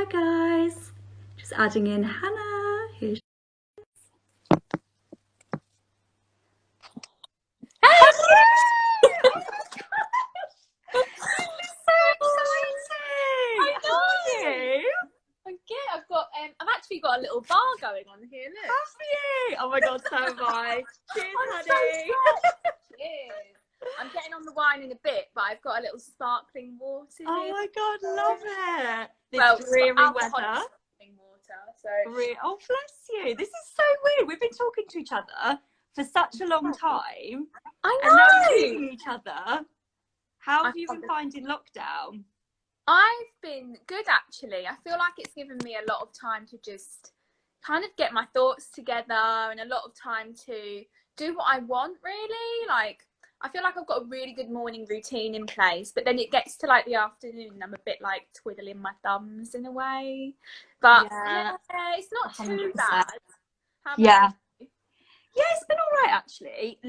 Hi guys, just adding in Hannah. Here Hey! so exciting! I How are know. you? Okay, I've actually got a little bar going on here. Look. Have you? Oh my god, so am I. Cheers, I'm honey. so stressed. Cheers. I'm getting on the wine in a bit, but I've got a little sparkling water here. Oh my god, love it. This Well, dreary alcoholic weather. sparkling water. So. Oh, bless you. This is so weird. We've been talking to each other for such a long time, I and now we're know. seeing each other. How have you been finding lockdown? I've been good, actually. I feel like it's given me a lot of time to just kind of get my thoughts together and a lot of time to do what I want, really. Like, I feel like I've got a really good morning routine in place, but then it gets to like the afternoon and I'm a bit like twiddling my thumbs in a way. But yeah, it's not too 100%. bad. How about Yeah. you? Yeah, it's been all right actually.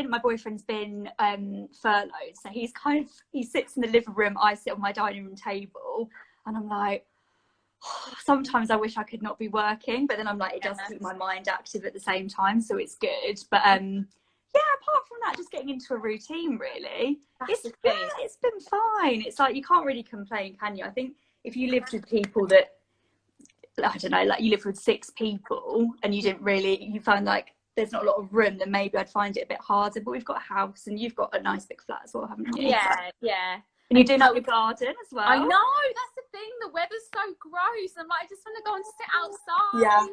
My boyfriend's been furloughed, so he sits in the living room, I sit on my dining room table, and I'm like, sometimes I wish I could not be working, but then I'm like, it does keep my mind active at the same time, so it's good. But yeah, apart from that, just getting into a routine really. That's the thing. It's been fine. It's like you can't really complain, can you? I think if you lived with people that, I don't know, like you lived with 6 people and you found like there's not a lot of room, then maybe I'd find it a bit harder. But we've got a house and you've got a nice big flat as well, haven't you? Yeah. And you're doing your garden as well. I know, that's the thing. The weather's so gross. I'm like, I just want to go and sit outside. Yeah.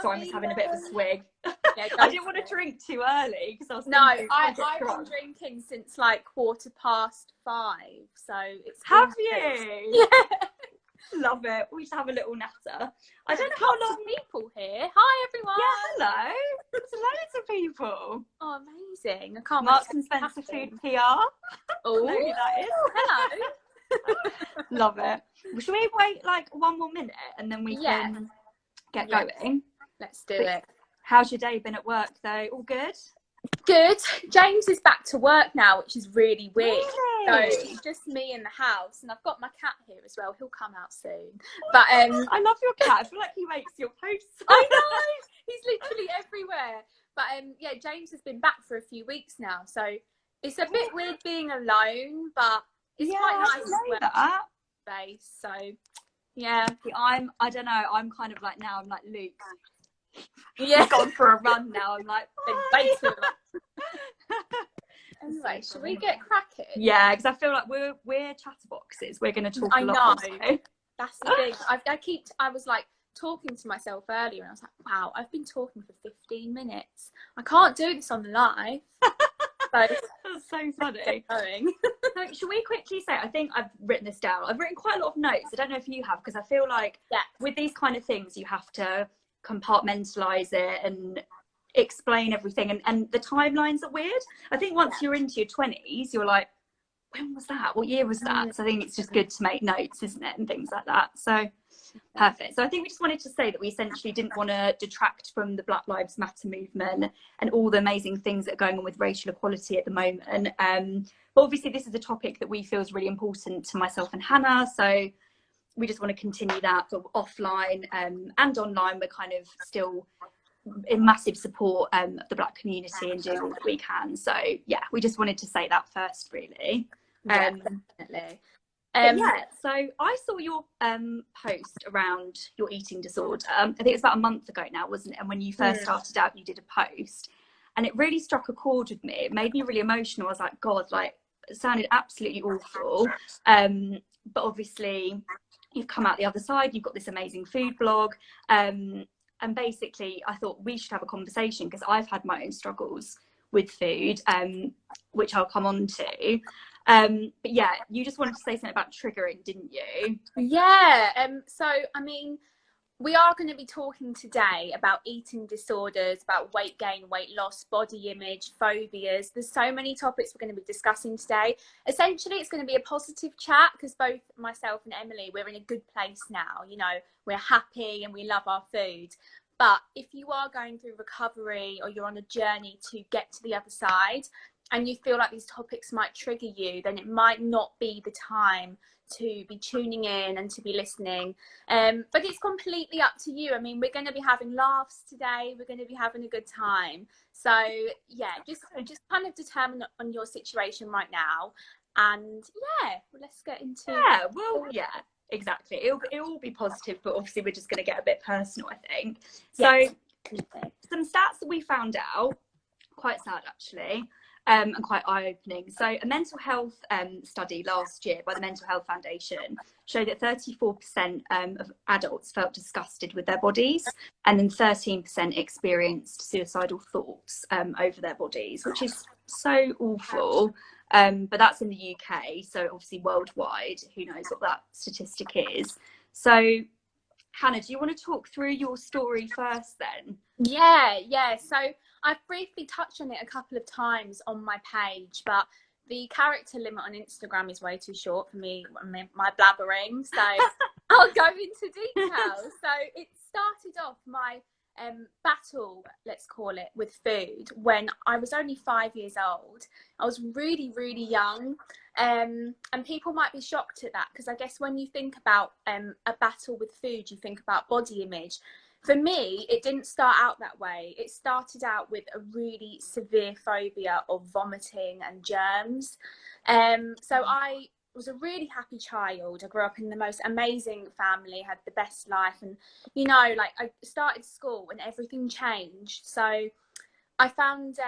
So I'm just having a bit of a swig. Yeah, I didn't want to drink too early because I was thinking, I've been drinking since like 5:15. So it's. Have you? Yeah. Love it. We should have a little natter. I don't know how long people here. Hi everyone. Yeah, hello. There's loads of people. Oh, amazing. I can't Marks and Spencer Food PR. Oh, know who that is. Hello. Love it. Well, should we wait like one more minute and then we can get going? Let's do it. How's your day been at work though? All good? Good. James is back to work now, which is really weird. Really? So it's just me in the house, and I've got my cat here as well. He'll come out soon. But I love your cat. I feel like he makes your posts. I know. He's literally everywhere. But yeah, James has been back for a few weeks now, so it's a bit weird being alone, but it's quite nice as well. That. Space. So yeah. I don't know. I'm kind of like now. I'm like Luke. Yeah. He's gone for a run now. I'm like, anyway, should we get cracking? Yeah, because I feel like we're chatterboxes. We're going to talk a lot. I know. That's the thing. I was like talking to myself earlier, and I was like, wow, I've been talking for 15 minutes. I can't do this on the live. So that's so funny. So, should we quickly say, I think I've written this down. I've written quite a lot of notes. I don't know if you have, because I feel like with these kind of things, you have to compartmentalize it and explain everything. And the timelines are weird. I think once you're into your 20s, you're like, when was that? What year was that? So I think it's just good to make notes, isn't it? And things like that. So perfect. So I think we just wanted to say that we essentially didn't want to detract from the Black Lives Matter movement and all the amazing things that are going on with racial equality at the moment. But obviously this is a topic that we feel is really important to myself and Hannah. So we just want to continue that sort of offline and online. We're kind of still in massive support of the Black community and doing all that we can. So yeah, we just wanted to say that first, really. Definitely. So I saw your post around your eating disorder. I think it was about a month ago now, wasn't it? And when you first started out, you did a post, and it really struck a chord with me. It made me really emotional. I was like, God, like it sounded absolutely awful. But obviously, you've come out the other side. You've got this amazing food blog. And basically, I thought we should have a conversation because I've had my own struggles with food, which I'll come on to. But yeah, you just wanted to say something about triggering, didn't you? Yeah. So I mean, we are going to be talking today about eating disorders, about weight gain, weight loss, body image, phobias. There's so many topics we're going to be discussing today. Essentially, it's going to be a positive chat because both myself and Emily, we're in a good place now. You know, we're happy and we love our food. But if you are going through recovery or you're on a journey to get to the other side, and you feel like these topics might trigger you, then it might not be the time to be tuning in and to be listening. But it's completely up to you. I mean, we're going to be having laughs today. We're going to be having a good time. So yeah, just kind of determine on your situation right now. And yeah, let's get into exactly. It'll all be positive, but obviously we're just going to get a bit personal, I think. Yes. So some stats that we found out, quite sad actually, and quite eye-opening. So a mental health study last year by the Mental Health Foundation showed that 34% of adults felt disgusted with their bodies, and then 13% experienced suicidal thoughts over their bodies, which is so awful. But that's in the UK, so obviously worldwide, who knows what that statistic is. So Hannah, do you want to talk through your story first then? Yeah. So I've briefly touched on it a couple of times on my page, but the character limit on Instagram is way too short for me, my blabbering. So I'll go into details. So it started off my battle, let's call it, with food when I was only 5 years old. I was really, really young. And people might be shocked at that, because I guess when you think about a battle with food, you think about body image. For me, it didn't start out that way. It started out with a really severe phobia of vomiting and germs. So I was a really happy child. I grew up in the most amazing family, had the best life. And, you know, like I started school and everything changed. So I found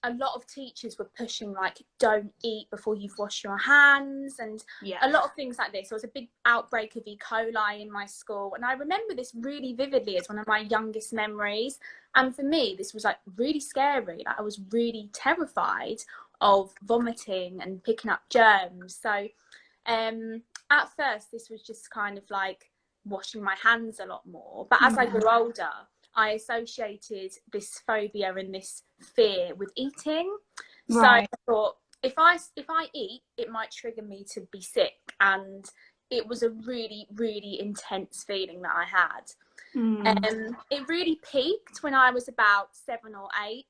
a lot of teachers were pushing, like, don't eat before you've washed your hands, and a lot of things like this. There was a big outbreak of E. coli in my school, and I remember this really vividly as one of my youngest memories. And for me, this was like really scary. Like, I was really terrified of vomiting and picking up germs. So at first, this was just kind of like washing my hands a lot more. But as I grew older, I associated this phobia and this fear with eating. Right. So I thought, if I eat, it might trigger me to be sick. And it was a really, really intense feeling that I had. It really peaked when I was about 7 or 8.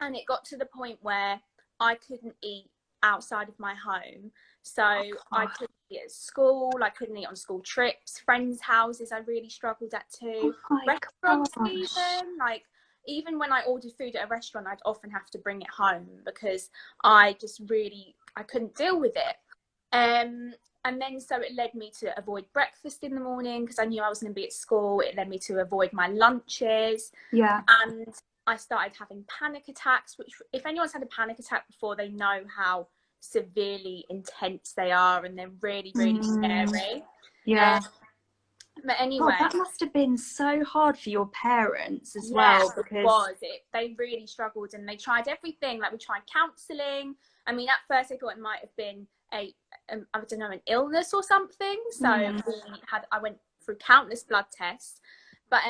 And it got to the point where I couldn't eat outside of my home. So I couldn't eat at school, I couldn't eat on school trips, friends' houses I really struggled at too. Restaurants even, like, even when I ordered food at a restaurant, I'd often have to bring it home because I couldn't deal with it. And then so it led me to avoid breakfast in the morning because I knew I was going to be at school. It led me to avoid my lunches. And I started having panic attacks, which, if anyone's had a panic attack before, they know how severely intense they are, and they're really, really scary. But anyway, that must have been so hard for your parents as well, because they really struggled, and they tried everything. Like, we tried counselling. I mean, at first I thought it might have been I don't know, an illness or something. So I went through countless blood tests, but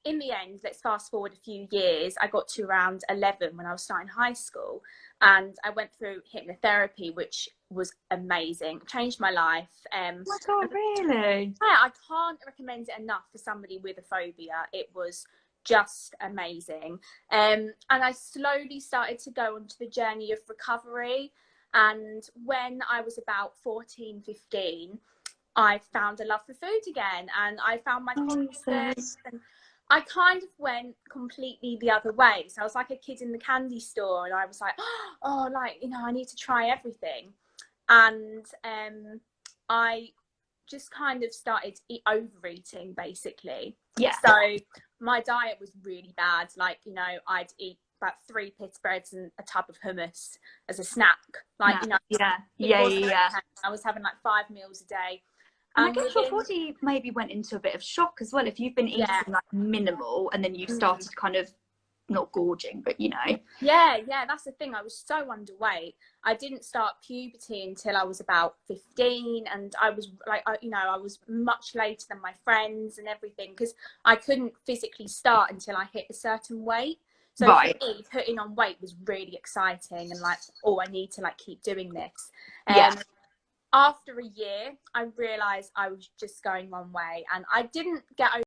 in the end, let's fast forward a few years, I got to around 11 when I was starting high school, and I went through hypnotherapy, which was amazing. It changed my life. Oh my God, really? Yeah, I can't recommend it enough for somebody with a phobia. It was just amazing. And I slowly started to go onto the journey of recovery. And when I was about 14, 15, I found a love for food again, and I found my confidence, and I kind of went completely the other way. So I was like a kid in the candy store, and I was like, oh, like, you know, I need to try everything. And I just kind of started overeating, basically. So my diet was really bad. Like, you know, I'd eat about 3 pita breads and a tub of hummus as a snack. Like, you know, I was having like 5 meals a day. And I guess your body maybe went into a bit of shock as well. If you've been eating like minimal, and then you've started kind of not gorging, but you know. Yeah, that's the thing. I was so underweight. I didn't start puberty until I was about 15, and I was like, I was much later than my friends and everything, because I couldn't physically start until I hit a certain weight. So for me, putting on weight was really exciting, and like, oh, I need to like keep doing this. After a year, I realised I was just going one way, and I didn't get over